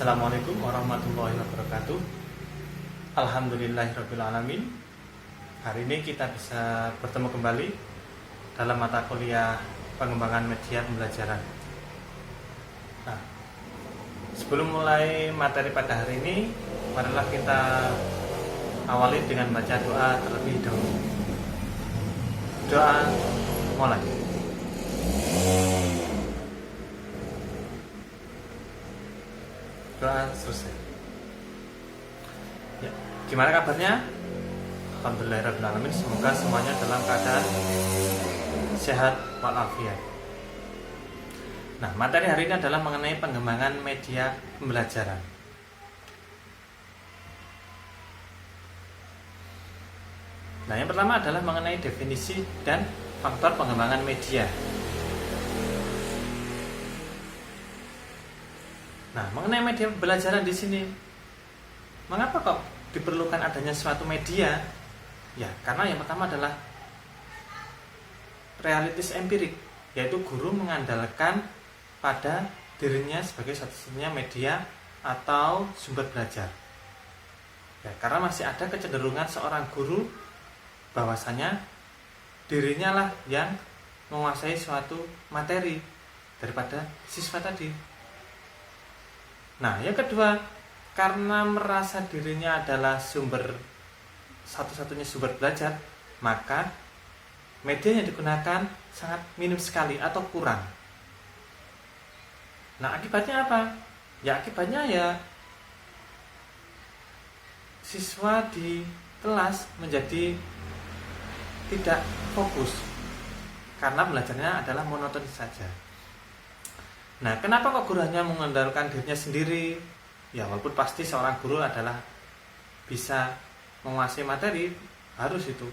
Assalamualaikum warahmatullahi wabarakatuh. Alhamdulillahirrabbilalamin. Hari ini kita bisa bertemu kembali dalam mata kuliah pengembangan media pembelajaran. Nah, sebelum mulai materi pada hari ini, marilah kita awali dengan baca doa terlebih dahulu. Doa mulai. Doa selesai. Ya, gimana kabarnya? Alhamdulillahirrahmanirrahim. Semoga semuanya dalam keadaan sehat walafiat. Nah, materi hari ini adalah mengenai pengembangan media pembelajaran. Nah, yang pertama adalah mengenai definisi dan faktor pengembangan media. Nah, mengenai media pembelajaran di sini, mengapa kok diperlukan adanya suatu media? Ya, karena yang pertama adalah realitis empirik, yaitu guru mengandalkan pada dirinya sebagai satu-satunya media atau sumber belajar. Ya, karena masih ada kecenderungan seorang guru bahwasanya dirinya lah yang menguasai suatu materi daripada siswa tadi. Nah, yang kedua, karena merasa dirinya adalah satu-satunya sumber belajar, maka media yang digunakan sangat minim sekali atau kurang. Nah, akibatnya apa? Ya, akibatnya ya siswa di kelas menjadi tidak fokus karena belajarnya adalah monoton saja. Nah, kenapa kok guru hanya mengandalkan dirinya sendiri? Ya, walaupun pasti seorang guru adalah bisa menguasai materi, harus itu.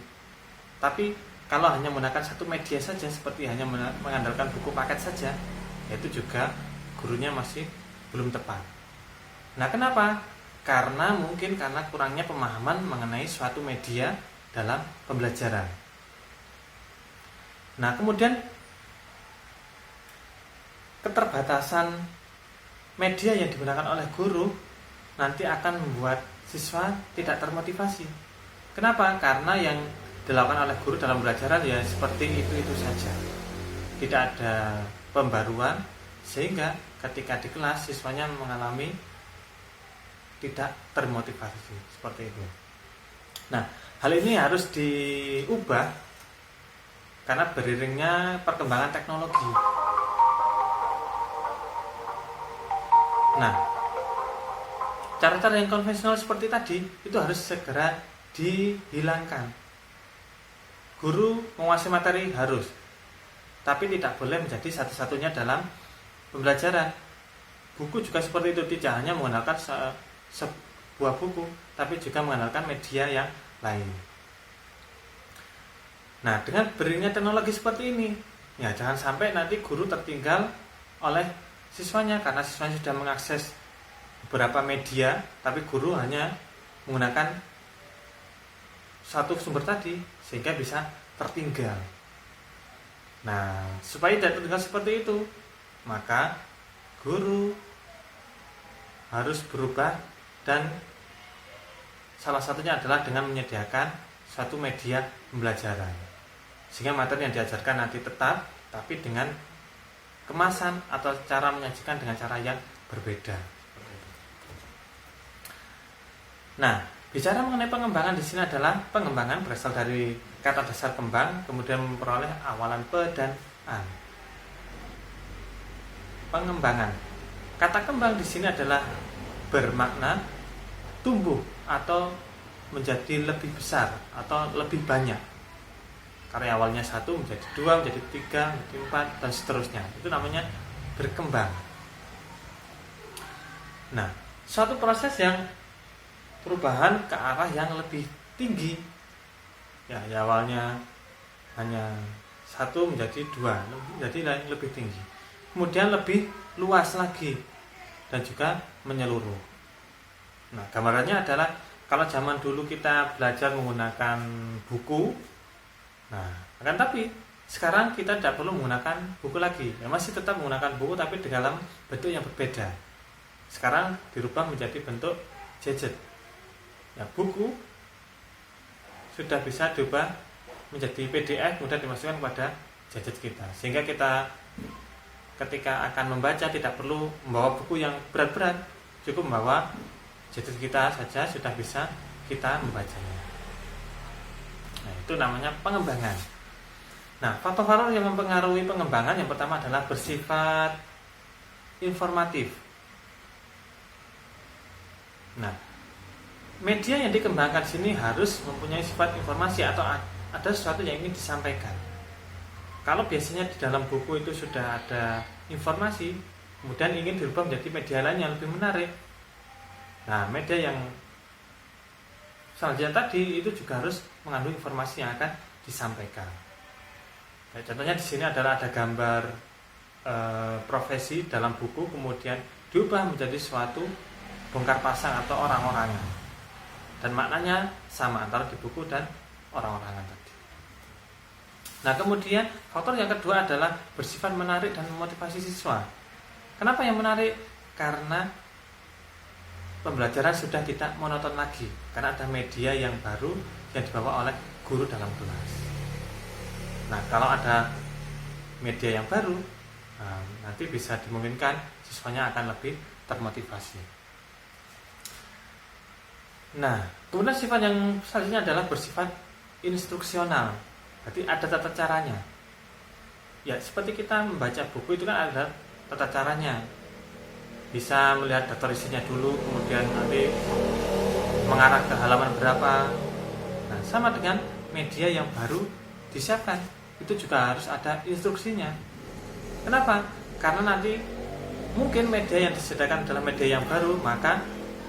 Tapi kalau hanya menggunakan satu media saja, seperti hanya mengandalkan buku paket saja, itu juga gurunya masih belum tepat. Nah, kenapa? Karena kurangnya pemahaman mengenai suatu media dalam pembelajaran. Nah, kemudian keterbatasan media yang digunakan oleh guru nanti akan membuat siswa tidak termotivasi. Kenapa? Karena yang dilakukan oleh guru dalam pembelajaran ya seperti itu saja. Tidak ada pembaruan, sehingga ketika di kelas siswanya mengalami tidak termotivasi seperti itu. Nah, hal ini harus diubah karena beriringnya perkembangan teknologi. Nah, cara-cara yang konvensional seperti tadi itu harus segera dihilangkan. Guru menguasai materi harus, tapi tidak boleh menjadi satu-satunya dalam pembelajaran. Buku juga seperti itu, tidak hanya mengandalkan sebuah buku, tapi juga mengandalkan media yang lain. Nah, dengan beriringnya teknologi seperti ini, ya jangan sampai nanti guru tertinggal oleh siswanya karena siswanya sudah mengakses beberapa media, tapi guru hanya menggunakan satu sumber tadi sehingga bisa tertinggal. Nah, supaya tidak tertinggal seperti itu, maka guru harus berubah dan salah satunya adalah dengan menyediakan suatu media pembelajaran sehingga materi yang diajarkan nanti tetap, tapi dengan kemasan atau cara menyajikan dengan cara yang berbeda. Nah, bicara mengenai pengembangan di sini adalah pengembangan berasal dari kata dasar kembang, kemudian memperoleh awalan pe dan an. Pengembangan. Kata kembang di sini adalah bermakna tumbuh atau menjadi lebih besar atau lebih banyak. Karena awalnya 1 menjadi 2, menjadi 3, menjadi 4, dan seterusnya. Itu namanya berkembang. Nah, suatu proses yang perubahan ke arah yang lebih tinggi. Ya, awalnya hanya 1 menjadi 2, menjadi lebih tinggi. Kemudian lebih luas lagi dan juga menyeluruh. Nah, gambarannya adalah kalau zaman dulu kita belajar menggunakan buku. Nah, akan tapi sekarang kita tidak perlu menggunakan buku lagi. Ya, masih tetap menggunakan buku tapi dalam bentuk yang berbeda. sekarang dirubah menjadi bentuk gadget. Ya, buku sudah bisa diubah menjadi PDF, mudah dimasukkan kepada gadget kita, sehingga kita ketika akan membaca tidak perlu membawa buku yang berat-berat, cukup membawa gadget kita saja sudah bisa kita membacanya. Nah, itu namanya pengembangan. Nah, faktor-faktor yang mempengaruhi pengembangan yang pertama adalah bersifat informatif. Nah, media yang dikembangkan di sini harus mempunyai sifat informasi atau ada sesuatu yang ingin disampaikan. Kalau biasanya di dalam buku itu sudah ada informasi, kemudian ingin dirubah menjadi media lain yang lebih menarik. Nah, media yang selanjutnya tadi itu juga harus mengandung informasi yang akan disampaikan. Nah, contohnya di sini adalah ada gambar profesi dalam buku, kemudian diubah menjadi suatu bongkar pasang atau orang-orangan, dan maknanya sama antara di buku dan orang-orangan tadi. Nah, kemudian faktor yang kedua adalah bersifat menarik dan memotivasi siswa. Kenapa yang menarik? Karena pembelajaran sudah tidak monoton lagi, karena ada media yang baru yang dibawa oleh guru dalam kelas. Nah, kalau ada media yang baru, nanti bisa dimungkinkan siswanya akan lebih termotivasi. Nah, kemudian sifat yang selanjutnya adalah bersifat instruksional. Berarti ada tata caranya. Ya, seperti kita membaca buku itu kan ada tata caranya. Bisa melihat daftar isinya dulu, kemudian nanti mengarah ke halaman berapa. Nah, sama dengan media yang baru disiapkan, itu juga harus ada instruksinya. Kenapa? Karena nanti mungkin media yang disediakan adalah media yang baru, maka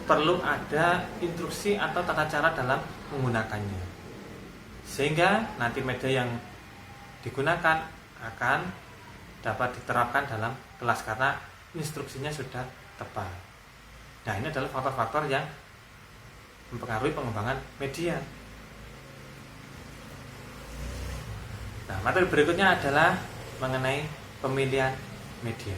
perlu ada instruksi atau tata cara dalam menggunakannya, sehingga nanti media yang digunakan akan dapat diterapkan dalam kelas karena instruksinya sudah tepat. Nah, ini adalah faktor-faktor yang mempengaruhi pengembangan media. Nah, materi berikutnya adalah mengenai pemilihan media.